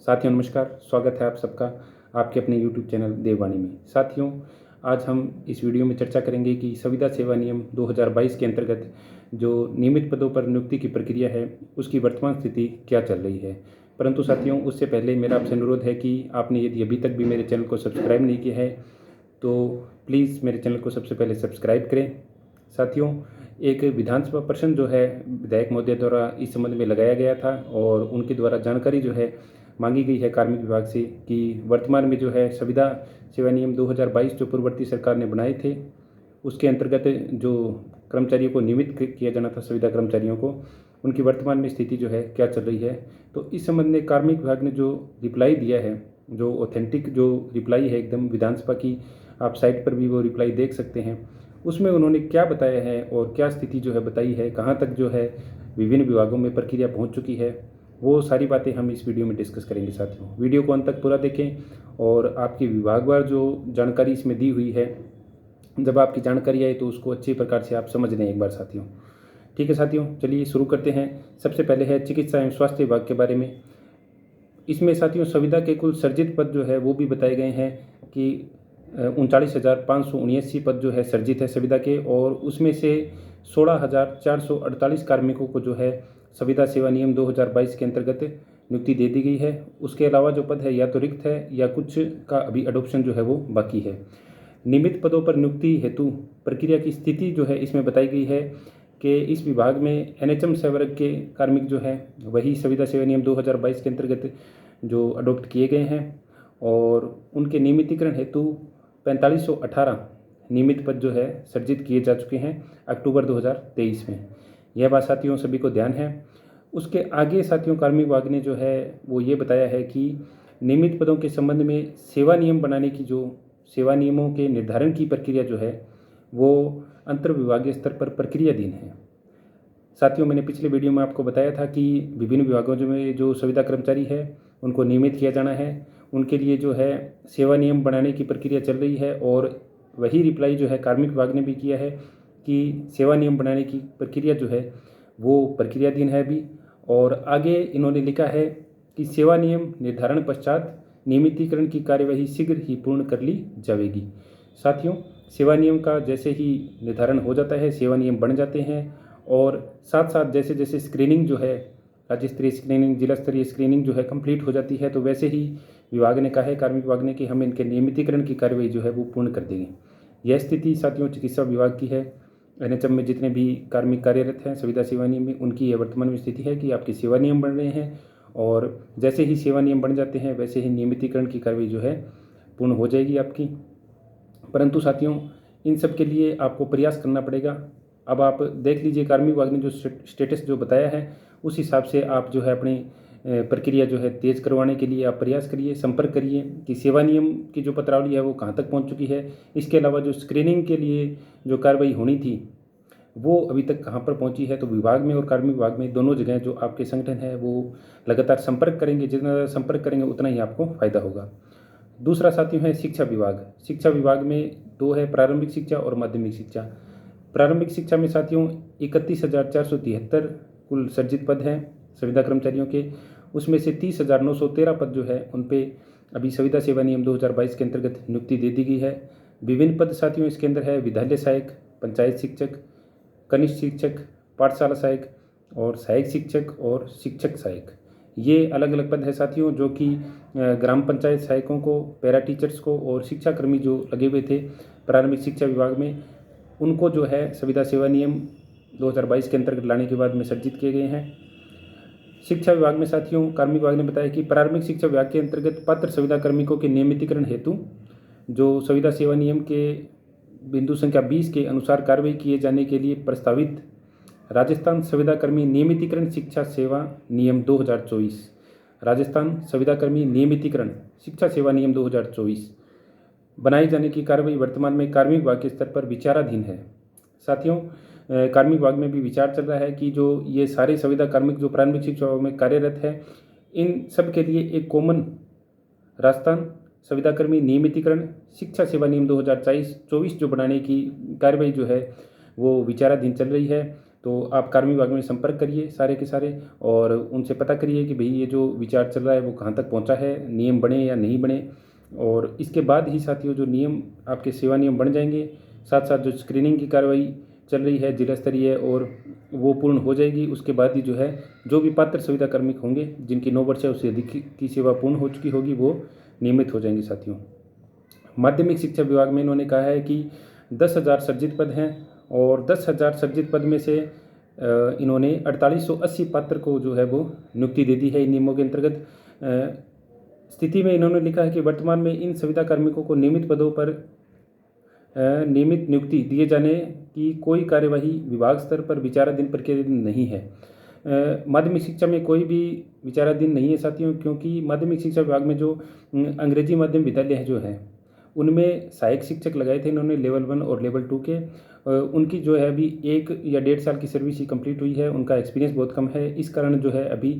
साथियों नमस्कार, स्वागत है आप सबका आपके अपने YouTube चैनल देववाणी में। साथियों, आज हम इस वीडियो में चर्चा करेंगे कि संविदा सेवा नियम 2022 के अंतर्गत जो नियमित पदों पर नियुक्ति की प्रक्रिया है, उसकी वर्तमान स्थिति क्या चल रही है। परंतु साथियों, उससे पहले मेरा आपसे अनुरोध है कि आपने यदि अभी तक भी मेरे चैनल को सब्सक्राइब नहीं किया है, तो प्लीज़ मेरे चैनल को सबसे पहले सब्सक्राइब करें। साथियों, एक विधानसभा प्रश्न जो है विधायक महोदय द्वारा इस संबंध में लगाया गया था और उनके द्वारा जानकारी जो है मांगी गई है कार्मिक विभाग से कि वर्तमान में जो है संविदा सेवा नियम 2022 जो पूर्ववर्ती सरकार ने बनाए थे, उसके अंतर्गत जो कर्मचारियों को नियमित किया जाना था, संविदा कर्मचारियों को, उनकी वर्तमान में स्थिति जो है क्या चल रही है। तो इस संबंध में कार्मिक विभाग ने जो रिप्लाई दिया है, जो ऑथेंटिक जो रिप्लाई है एकदम विधानसभा की, आप साइट पर भी वो रिप्लाई देख सकते हैं। उसमें उन्होंने क्या बताया है और क्या स्थिति जो है बताई है, कहाँ तक जो है विभिन्न विभागों में प्रक्रिया पहुँच चुकी है, वो सारी बातें हम इस वीडियो में डिस्कस करेंगे। साथियों, वीडियो को अंत तक पूरा देखें और आपकी विभागवार जो जानकारी इसमें दी हुई है, जब आपकी जानकारी आए तो उसको अच्छी प्रकार से आप समझ लें एक बार साथियों। ठीक है साथियों, चलिए शुरू करते हैं। सबसे पहले है चिकित्सा एवं स्वास्थ्य विभाग के बारे में। इसमें साथियों संविदा के कुल सर्जित पद जो है वो भी बताए गए हैं कि 39,579 पद जो है सर्जित है संविदा के, और उसमें से 16,448 कार्मिकों को जो है संविदा सेवा नियम 2022 के अंतर्गत नियुक्ति दे दी गई है। उसके अलावा जो पद है या तो रिक्त है या कुछ का अभी अडोप्शन जो है वो बाकी है। नियमित पदों पर नियुक्ति हेतु प्रक्रिया की स्थिति जो है इसमें बताई गई है कि इस विभाग में NHM संवर्ग के कार्मिक जो है वही संविदा सेवा नियम 2022 के अंतर्गत जो अडोप्ट किए गए हैं, और उनके नियमितीकरण हेतु 4518 नियमित पद जो है सर्जित किए जा चुके हैं अक्टूबर 2023 में। यह बात साथियों सभी को ध्यान है। उसके आगे साथियों कार्मिक विभाग ने जो है वो ये बताया है कि नियमित पदों के संबंध में सेवा नियम बनाने की, जो सेवा नियमों के निर्धारण की प्रक्रिया जो है वो अंतर विभागीय स्तर पर प्रक्रियाधीन है। साथियों, मैंने पिछले वीडियो में आपको बताया था कि विभिन्न विभागों में जो संविदा कर्मचारी है उनको नियमित किया जाना है, उनके लिए जो है सेवा नियम बनाने की प्रक्रिया चल रही है, और वही रिप्लाई जो है कार्मिक विभाग ने भी किया है कि सेवा नियम बनाने की प्रक्रिया जो है वो प्रक्रियाधीन है अभी। और आगे इन्होंने लिखा है कि सेवा नियम निर्धारण पश्चात नियमितीकरण की कार्यवाही शीघ्र ही पूर्ण कर ली जाएगी। साथियों, सेवा नियम का जैसे ही निर्धारण हो जाता है, सेवा नियम बन जाते हैं, और साथ साथ जैसे जैसे स्क्रीनिंग जो है, राज्य स्तरीय स्क्रीनिंग, जिला स्तरीय स्क्रीनिंग जो है कंप्लीट हो जाती है, तो वैसे ही विभाग ने कहा है, कार्मिक विभाग ने, कि हम इनके नियमितीकरण की कार्यवाही जो है वो पूर्ण कर देंगे। यह स्थिति साथियों चिकित्सा विभाग की है। NHM में जितने भी कार्मिक कार्यरत हैं संविदा सेवा नियम में, उनकी यह वर्तमान में स्थिति है कि आपके सेवा नियम बन रहे हैं, और जैसे ही सेवा नियम बन जाते हैं वैसे ही नियमितीकरण की कार्यवाही जो है पूर्ण हो जाएगी आपकी। परंतु साथियों, इन सब के लिए आपको प्रयास करना पड़ेगा। अब आप देख लीजिए कार्मिक विभाग ने जो स्टेटस जो बताया है, उस हिसाब से आप जो है अपनी प्रक्रिया जो है तेज़ करवाने के लिए आप प्रयास करिए, संपर्क करिए कि सेवा नियम की जो पत्रावली है वो कहाँ तक पहुँच चुकी है। इसके अलावा जो स्क्रीनिंग के लिए जो कार्रवाई होनी थी वो अभी तक कहाँ पर पहुँची है। तो विभाग में और कार्मिक विभाग में दोनों जगह जो आपके संगठन है वो लगातार संपर्क करेंगे। जितना ज़्यादा संपर्क करेंगे उतना ही आपको फ़ायदा होगा। दूसरा साथियों है शिक्षा विभाग। शिक्षा विभाग में दो है, प्रारंभिक शिक्षा और माध्यमिक शिक्षा। प्रारंभिक शिक्षा में साथियों 31,473 कुल सर्जित पद हैं संविदा कर्मचारियों के। उसमें से 30,913 पद जो है उन पे अभी संविदा सेवा नियम 2022 के अंतर्गत नियुक्ति दे दी गई है। विभिन्न पद साथियों इसके अंदर है विद्यालय सहायक, पंचायत शिक्षक, कनिष्ठ शिक्षक, पाठशाला सहायक, और सहायक शिक्षक और शिक्षक सहायक। ये अलग अलग पद है साथियों, जो कि ग्राम पंचायत सहायकों को, पैरा टीचर्स को और शिक्षाकर्मी जो लगे हुए थे प्रारंभिक शिक्षा विभाग में, उनको जो है संविदा सेवा नियम 2022 के अंतर्गत लाने के बाद में सर्जित किए गए हैं। शिक्षा विभाग में साथियों कार्मिक विभाग ने बताया कि प्रारंभिक शिक्षा विभाग के अंतर्गत पात्र संविदा कार्मिकों के नियमितीकरण हेतु जो संविदा सेवा नियम के बिंदु संख्या 20 के अनुसार कार्रवाई किए जाने के लिए प्रस्तावित राजस्थान संविदा कर्मी नियमितीकरण शिक्षा सेवा नियम 2024, राजस्थान संविदा कर्मी नियमितीकरण शिक्षा सेवा नियम 2024 बनाए जाने की कार्रवाई वर्तमान में कार्मिक विभाग के स्तर पर विचाराधीन है। साथियों, कार्मिक विभाग में भी विचार चल रहा है कि जो ये सारे संविदा कार्मिक जो प्रारंभिक शिक्षा विभाग में कार्यरत है, इन सब के लिए एक कॉमन राजस्थान संविदा कर्मी नियमितीकरण शिक्षा सेवा नियम 2024 जो बनाने की कार्रवाई जो है वो विचाराधीन चल रही है। तो आप कार्मिक विभाग में संपर्क करिए सारे के सारे, और उनसे पता करिए कि भाई ये जो विचार चल रहा है वो कहाँ तक पहुँचा है, नियम बने या नहीं बने। और इसके बाद ही साथियों जो नियम आपके सेवा नियम बन जाएंगे, साथ साथ जो स्क्रीनिंग की कार्रवाई चल रही है जिला स्तरीय और वो पूर्ण हो जाएगी। उसके बाद ही जो है जो भी पात्र संविदा कार्मिक होंगे जिनकी 9 वर्ष या उससे अधिक की सेवा पूर्ण हो चुकी होगी वो नियमित हो जाएंगे। साथियों माध्यमिक शिक्षा विभाग में इन्होंने कहा है कि 10,000 सर्जित पद हैं और 10,000 सर्जित पद में से इन्होंने 4880 पात्र को जो है वो नियुक्ति दे दी है इन नियमों के अंतर्गत। स्थिति में इन्होंने लिखा है कि वर्तमान में इन संविदा कार्मिकों को नियमित पदों पर नियमित नियुक्ति दिए जाने की कोई कार्यवाही विभाग स्तर पर विचाराधीन प्रक्रियाधीन नहीं है। माध्यमिक शिक्षा में कोई भी विचाराधीन नहीं है साथियों, क्योंकि माध्यमिक शिक्षा विभाग में जो अंग्रेजी माध्यम विद्यालय जो है उनमें सहायक शिक्षक लगाए थे इन्होंने लेवल 1 और लेवल 2 के। उनकी जो है अभी 1 या 1.5 साल की सर्विस ही कंप्लीट हुई है, उनका एक्सपीरियंस बहुत कम है। इस कारण जो है अभी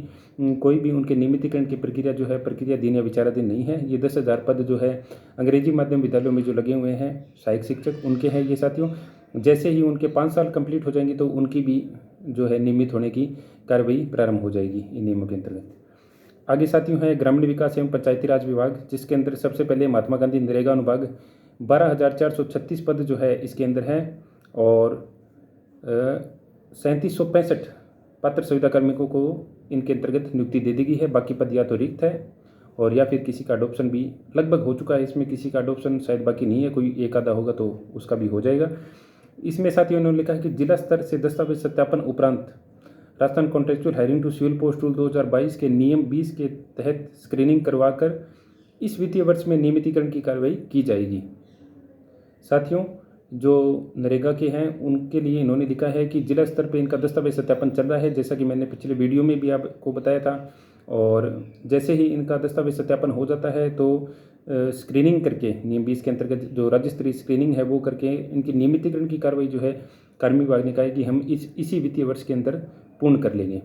कोई भी उनके नियमितीकरण की प्रक्रिया जो है प्रक्रियाधीन या विचाराधीन नहीं है। ये 10,000 पद जो है अंग्रेजी माध्यम विद्यालयों में जो लगे हुए हैं सहायक शिक्षक उनके हैं ये साथियों। जैसे ही उनके 5 साल कंप्लीट हो जाएंगे तो उनकी भी जो है नियमित होने की कार्रवाई प्रारंभ हो जाएगी इन नियमों के अंतर्गत। आगे साथियों है ग्रामीण विकास एवं पंचायती राज विभाग, जिसके अंदर सबसे पहले महात्मा गांधी नरेगा अनुभाग 12,436 पद जो है इसके अंदर हैं और 3765 पात्र संविदा कार्मिकों को इनके अंतर्गत नियुक्ति दे दी गई है। बाकी पद या तो रिक्त है और या फिर किसी का अडोप्शन भी लगभग हो चुका है, इसमें किसी का अडोप्शन शायद बाकी नहीं है, कोई एक आधा होगा तो उसका भी हो जाएगा। इसमें साथियों उन्होंने लिखा है कि जिला स्तर से दस्तावेज सत्यापन उपरांत Rajasthan contractual hiring to civil post rule 2022 के नियम 20 के तहत स्क्रीनिंग करवाकर इस वित्तीय वर्ष में नियमितीकरण की कार्रवाई की जाएगी। साथियों जो नरेगा के हैं उनके लिए इन्होंने लिखा है कि जिला स्तर पर इनका दस्तावेज सत्यापन चल रहा है, जैसा कि मैंने पिछले वीडियो में भी आपको बताया था। और जैसे ही इनका दस्तावेज सत्यापन हो जाता है तो स्क्रीनिंग करके नियम 20 के अंतर्गत जो राज्य स्तरीय स्क्रीनिंग है वो करके इनकी नियमितीकरण की कार्रवाई जो है कार्मिक विभाग ने कहा है कि हम इसी वित्तीय वर्ष के अंदर पूर्ण कर लेंगे।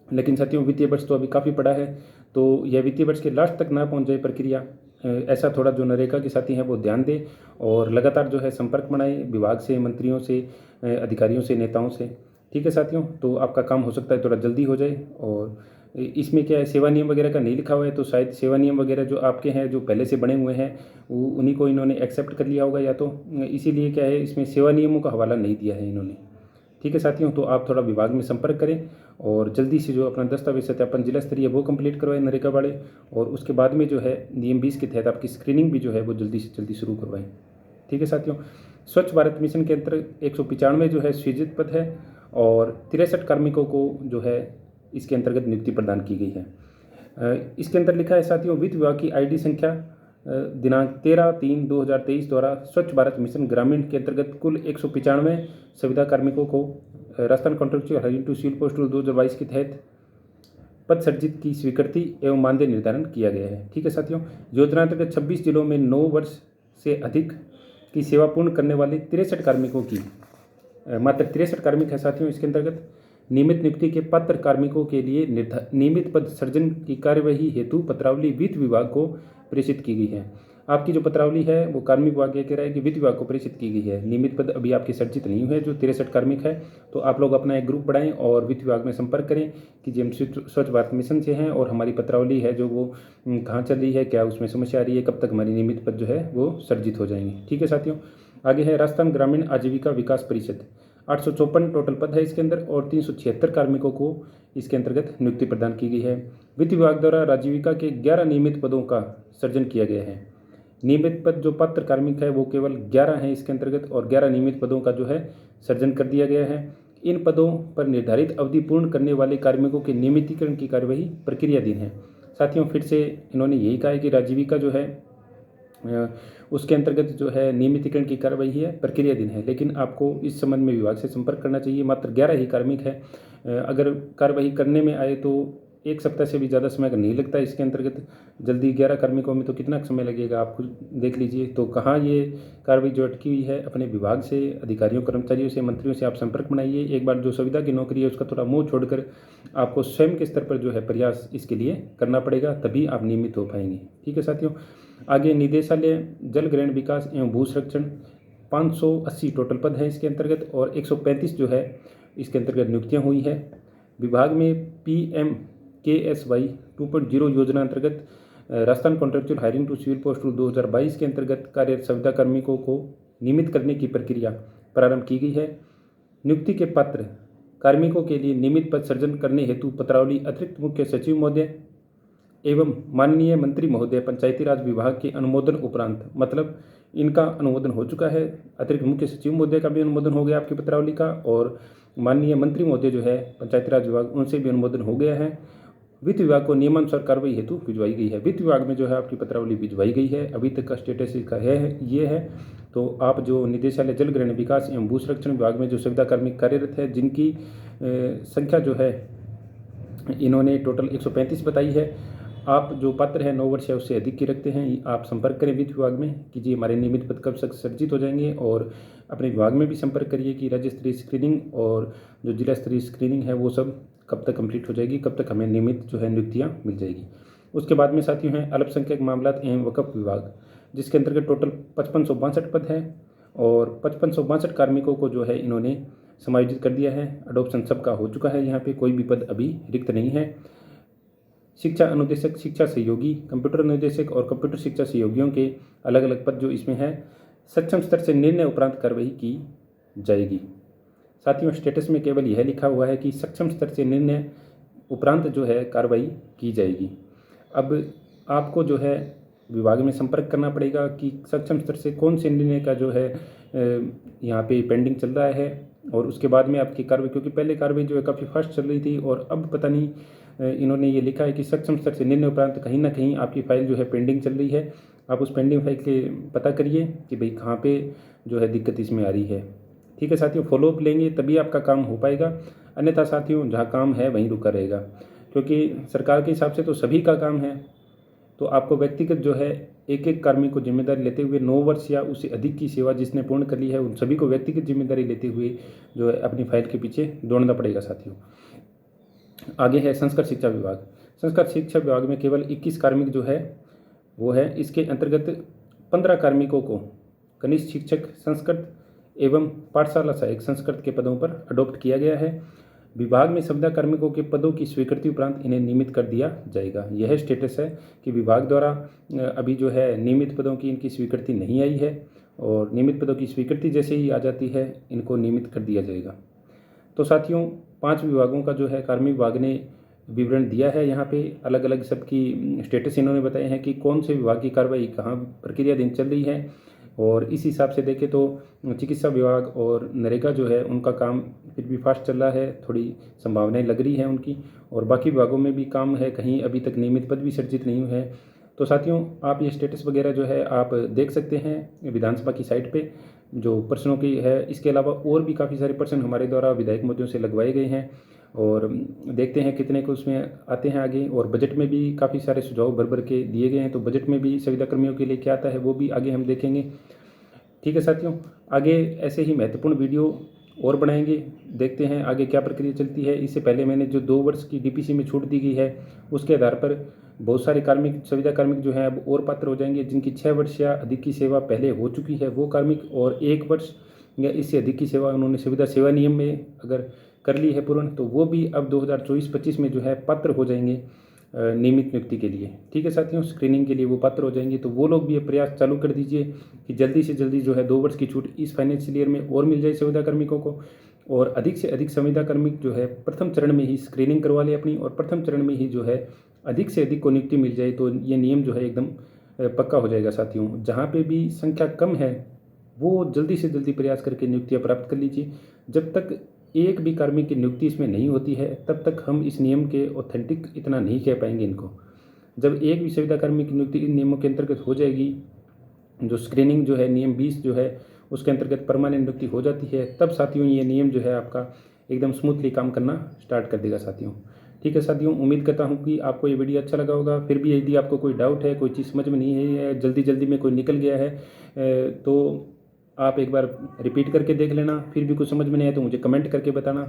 लेकिन साथियों वित्तीय वर्ष तो अभी काफ़ी पड़ा है, तो यह वित्तीय वर्ष के लास्ट तक ना पहुंच जाए प्रक्रिया, ऐसा थोड़ा जो नरेगा के साथी हैं वो ध्यान दें और लगातार जो है संपर्क बनाए विभाग से, मंत्रियों से, अधिकारियों से, नेताओं से। ठीक है साथियों, तो आपका काम हो सकता है थोड़ा जल्दी हो जाए। और इसमें क्या है सेवा नियम वगैरह का नहीं लिखा हुआ है, तो शायद सेवा नियम वगैरह जो आपके हैं जो पहले से बने हुए हैं उन्हीं को इन्होंने एक्सेप्ट कर लिया होगा या तो, इसीलिए क्या है इसमें सेवा नियमों का हवाला नहीं दिया है इन्होंने। ठीक है साथियों, तो आप थोड़ा विभाग में संपर्क करें और जल्दी से जो अपना दस्तावेज सत्यापन जिला स्तरीय वो कंप्लीट करवाएं नरेगा वाले, और उसके बाद में जो है नियम 20 के तहत आपकी स्क्रीनिंग भी जो है वो जल्दी से जल्दी शुरू करवाएं। ठीक है साथियों, स्वच्छ भारत मिशन के अंतर्गत 195 जो है सृजित पद है और 63 कार्मिकों को जो है इसके अंतर्गत नियुक्ति प्रदान की गई है। इसके अंदर लिखा है साथियों वित्त विभाग की ID संख्या दिनांक 13/3/2023 द्वारा स्वच्छ भारत मिशन ग्रामीण के अंतर्गत कुल 195 संविदा कार्मिकों को Rajasthan contractual hiring to civil post rule 2022 के तहत पद सृजित की स्वीकृति एवं मानदेय निर्धारण किया गया है। ठीक है साथियों, योजना अंतर्गत 26 जिलों में 9 वर्ष से अधिक की सेवा पूर्ण करने वाले 63 कार्मिकों की मात्र 63 कार्मिक है साथियों इसके अंतर्गत नियमित नियुक्ति के पात्र कार्मिकों के लिए नियमित पद सृजन की कार्यवाही हेतु पत्रावली वित्त विभाग को प्रेषित की गई है। आपकी जो पत्रावली है वो कार्मिक विभाग ये कह रहा है कि वित्त विभाग को प्रेषित की गई है। नियमित पद अभी आपके सृजित नहीं हुए जो 63 कार्मिक है, तो आप लोग अपना एक ग्रुप बढ़ाएं और वित्त विभाग में संपर्क करें कि जी हम स्वच्छ भारत मिशन से हैं और हमारी पत्रावली है जो वो कहाँ चल रही है, क्या उसमें समस्या आ रही है, कब तक हमारी नियमित पद जो है वो सृजित हो जाएंगे। ठीक है साथियों, आगे है राजस्थान ग्रामीण आजीविका विकास परिषद 854 टोटल पद है इसके अंदर और 376 कार्मिकों को इसके अंतर्गत नियुक्ति प्रदान की गई है। वित्त विभाग द्वारा आजीविका के 11 नियमित पदों का सृजन किया गया है। नियमित पद जो पात्र कार्मिक है वो केवल 11 हैं इसके अंतर्गत और 11 नियमित पदों का जो है सृजन कर दिया गया है। इन पदों पर निर्धारित अवधि पूर्ण करने वाले कार्मिकों के नियमितीकरण की कार्यवाही प्रक्रियाधीन है। साथियों फिर से इन्होंने यही कहा है कि आजीविका जो है उसके अंतर्गत जो है नियमितीकरण की कार्रवाई है प्रक्रियाधीन है, लेकिन आपको इस संबंध में विभाग से संपर्क करना चाहिए। मात्र 11 ही कार्मिक है, अगर कार्रवाई करने में आए तो 1 सप्ताह से भी ज़्यादा समय नहीं लगता इसके अंतर्गत। जल्दी 11 कार्मिकों में तो कितना समय लगेगा आप खुद देख लीजिए। तो कहाँ ये कार्रवाई जो अटकी हुई है अपने विभाग से, अधिकारियों, कर्मचारियों से, मंत्रियों से आप संपर्क बनाइए। एक बार जो संविदा की नौकरी है उसका थोड़ा मुँह छोड़कर आपको स्वयं के स्तर पर जो है प्रयास इसके लिए करना पड़ेगा, तभी आप नियमित हो पाएंगे। ठीक है साथियों, आगे निदेशालय जल ग्रहण विकास एवं भू संरक्षण 580 टोटल पद है इसके अंतर्गत और 135 जो है इसके अंतर्गत नियुक्तियाँ हुई है। विभाग में PMKSY 2.0 योजना अंतर्गत Rajasthan contractual hiring to civil post rule 2022 के अंतर्गत कार्यरत संविदा कार्मिकों को नियमित करने की प्रक्रिया प्रारंभ की गई है। नियुक्ति के पात्र कार्मिकों के लिए नियमित पद सृजन करने हेतु पत्रावली अतिरिक्त मुख्य सचिव महोदय एवं माननीय मंत्री महोदय पंचायती राज विभाग के अनुमोदन उपरांत, मतलब इनका अनुमोदन हो चुका है, अतिरिक्त मुख्य सचिव महोदय का भी अनुमोदन हो गया आपकी पत्रावली का, और माननीय मंत्री महोदय जो है पंचायती राज विभाग, उनसे भी अनुमोदन हो गया है। वित्त विभाग को नियमानुसार कार्रवाई हेतु भिजवाई गई है। वित्त विभाग में जो है आपकी पत्रावली भिजवाई गई है। अभी तक का स्टेटस इसका ये है। तो आप जो निदेशालय जल ग्रहण विकास एवं भू संरक्षण विभाग में जो संविदा कार्मिक कार्यरत है, जिनकी संख्या जो है इन्होंने टोटल 135 बताई है। आप जो पात्र हैं 9 वर्ष या उससे अधिक की रखते हैं, आप संपर्क करें वित्त विभाग में कि जी हमारे नियमित पद कब तक सृजित हो जाएंगे, और अपने विभाग में भी संपर्क करिए कि राज्य स्तरीय स्क्रीनिंग और जो जिला स्तरीय स्क्रीनिंग है वो सब कब तक कंप्लीट हो जाएगी, कब तक हमें नियमित जो है नियुक्तियाँ मिल जाएगी। उसके बाद में साथियों हैं अल्पसंख्यक मामलात एवं वक्फ विभाग, जिसके अंतर्गत टोटल 5562 पद है और 5562 कार्मिकों को जो है इन्होंने समायोजित कर दिया है। अडोप्शन सबका हो चुका है, यहाँ पे कोई भी पद अभी रिक्त नहीं है। शिक्षा अनुदेशक, शिक्षा सहयोगी, कंप्यूटर अनुदेशक और कंप्यूटर शिक्षा सहयोगियों के अलग अलग पद जो इसमें है, सक्षम स्तर से निर्णय उपरांत कार्रवाई की जाएगी। साथियों स्टेटस में केवल यह लिखा हुआ है कि सक्षम स्तर से निर्णय उपरांत जो है कार्रवाई की जाएगी। अब आपको जो है विभाग में संपर्क करना पड़ेगा कि सक्षम स्तर से कौन से निर्णय का जो है यहाँ पे पेंडिंग चल रहा है, और उसके बाद में आपकी कार्रवाई, क्योंकि पहले कार्रवाई जो है काफ़ी फास्ट चल रही थी और अब पता नहीं इन्होंने ये लिखा है कि सक्षम स्तर से निर्णय उपरांत कहीं ना कहीं आपकी फाइल जो है पेंडिंग चल रही है। आप उस पेंडिंग फाइल के पता करिए कि भाई कहाँ पे जो है दिक्कत इसमें आ रही है। ठीक है साथियों, फॉलोअप लेंगे तभी आपका काम हो पाएगा, अन्यथा साथियों जहाँ काम है वहीं रुका रहेगा, क्योंकि सरकार के हिसाब से तो सभी का काम है। तो आपको व्यक्तिगत जो है एक एक कार्मिक को जिम्मेदारी लेते हुए 9 वर्ष या उससे अधिक की सेवा जिसने पूर्ण कर ली है, उन सभी को व्यक्तिगत जिम्मेदारी लेते हुए जो है अपनी फाइल के पीछे दौड़ना पड़ेगा साथियों। आगे है संस्कृत शिक्षा विभाग। संस्कृत शिक्षा विभाग में केवल 21 कार्मिक जो है वो है। इसके अंतर्गत 15 कार्मिकों को कनिष्ठ शिक्षक संस्कृत एवं पाठशाला सहायक संस्कृत के पदों पर अडॉप्ट किया गया है। विभाग में संविदा कार्मिकों के पदों की स्वीकृति उपरांत इन्हें नियमित कर दिया जाएगा। यह स्टेटस है कि विभाग द्वारा अभी जो है नियमित पदों की इनकी स्वीकृति नहीं आई है, और नियमित पदों की स्वीकृति जैसे ही आ जाती है इनको नियमित कर दिया जाएगा। तो साथियों 5 विभागों का जो है कार्मिक विभाग ने विवरण दिया है। यहाँ पे अलग अलग सबकी स्टेटस इन्होंने बताए हैं कि कौन से विभाग की कार्रवाई कहाँ प्रक्रिया दिन चल रही है, और इस हिसाब से देखें तो चिकित्सा विभाग और नरेगा जो है उनका काम फिर भी फास्ट चल रहा है, थोड़ी संभावनाएं लग रही हैं उनकी, और बाकी विभागों में भी काम है, कहीं अभी तक नियमित पद भी सृजित नहीं हुए हैं। तो साथियों आप ये स्टेटस वगैरह जो है आप देख सकते हैं विधानसभा की साइट पे जो प्रश्नों की है। इसके अलावा और भी काफ़ी सारे प्रश्न हमारे द्वारा विधायक मोदियों से लगवाए गए हैं, और देखते हैं कितने को उसमें आते हैं आगे। और बजट में भी काफ़ी सारे सुझाव भर भर के दिए गए हैं, तो बजट में भी संविदा कर्मियों के लिए क्या आता है वो भी आगे हम देखेंगे। ठीक है साथियों, आगे ऐसे ही महत्वपूर्ण वीडियो और बनाएंगे, देखते हैं आगे क्या प्रक्रिया चलती है। इससे पहले मैंने जो 2 वर्ष की DPC में छूट दी गई है उसके आधार पर बहुत सारे कार्मिक संविदा कार्मिक जो हैं अब और पात्र हो जाएंगे, जिनकी 6 वर्ष या अधिक की सेवा पहले हो चुकी है वो कार्मिक, और 1 वर्ष या इससे अधिक की सेवा उन्होंने संविदा सेवा नियम में अगर कर ली है पूर्ण, तो वो भी अब 2024-25 में जो है पात्र हो जाएंगे नियमित नियुक्ति के लिए। ठीक है साथियों, स्क्रीनिंग के लिए वो पात्र हो जाएंगे। तो वो लोग भी ये प्रयास चालू कर दीजिए कि जल्दी से जल्दी जो है 2 वर्ष की छूट इस फाइनेंशियल ईयर में और मिल जाए संविदा कार्मिकों को, और अधिक से अधिक संविदा कार्मिक जो है प्रथम चरण में ही स्क्रीनिंग करवा ले अपनी, और प्रथम चरण में ही जो है अधिक से अधिक को नियुक्ति मिल जाए। तो ये नियम जो है एकदम पक्का हो जाएगा साथियों। जहाँ पे भी संख्या कम है वो जल्दी से जल्दी प्रयास करके नियुक्तियाँ प्राप्त कर लीजिए। जब तक एक भी कार्मिक की नियुक्ति इसमें नहीं होती है तब तक हम इस नियम के ऑथेंटिक इतना नहीं कह पाएंगे इनको। जब एक भी संविदा कार्मिक की नियुक्ति इन नियमों के अंतर्गत हो जाएगी, जो स्क्रीनिंग जो है नियम 20 जो है उसके अंतर्गत परमानेंट नियुक्ति हो जाती है, तब साथियों ये नियम जो है आपका एकदम स्मूथली काम करना स्टार्ट कर देगा साथियों। ठीक है साथियों, उम्मीद करता हूँ कि आपको ये वीडियो अच्छा लगा होगा। फिर भी यदि आपको कोई डाउट है, कोई चीज़ समझ में नहीं है, जल्दी में कोई निकल गया है, तो आप एक बार रिपीट करके देख लेना। फिर भी कुछ समझ में नहीं आया तो मुझे कमेंट करके बताना।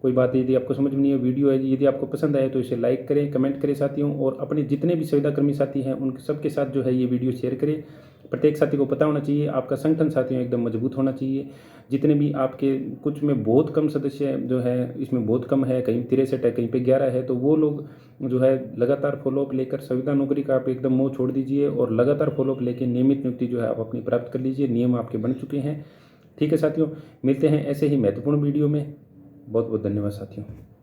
कोई बात यदि आपको समझ में नहीं है, वीडियो है यदि आपको पसंद आए तो इसे लाइक करें, कमेंट करें साथियों, और अपने जितने भी संविदा कर्मी साथी हैं उन सबके साथ जो है ये वीडियो शेयर करें, प्रत्येक साथी को पता होना चाहिए, आपका संगठन साथियों एकदम मजबूत होना चाहिए। जितने भी आपके, कुछ में बहुत कम सदस्य जो है, इसमें बहुत कम है, कहीं 63 है, कहीं पे 11 है, तो वो लोग जो है लगातार फॉलोअप लेकर संविदा नौकरी का आप एकदम मोह छोड़ दीजिए और लगातार फॉलोअप लेके नियमित नियुक्ति जो है आप अपनी प्राप्त कर लीजिए। नियम आपके बन चुके हैं। ठीक है साथियों, मिलते हैं ऐसे ही महत्वपूर्ण वीडियो में। बहुत बहुत धन्यवाद साथियों।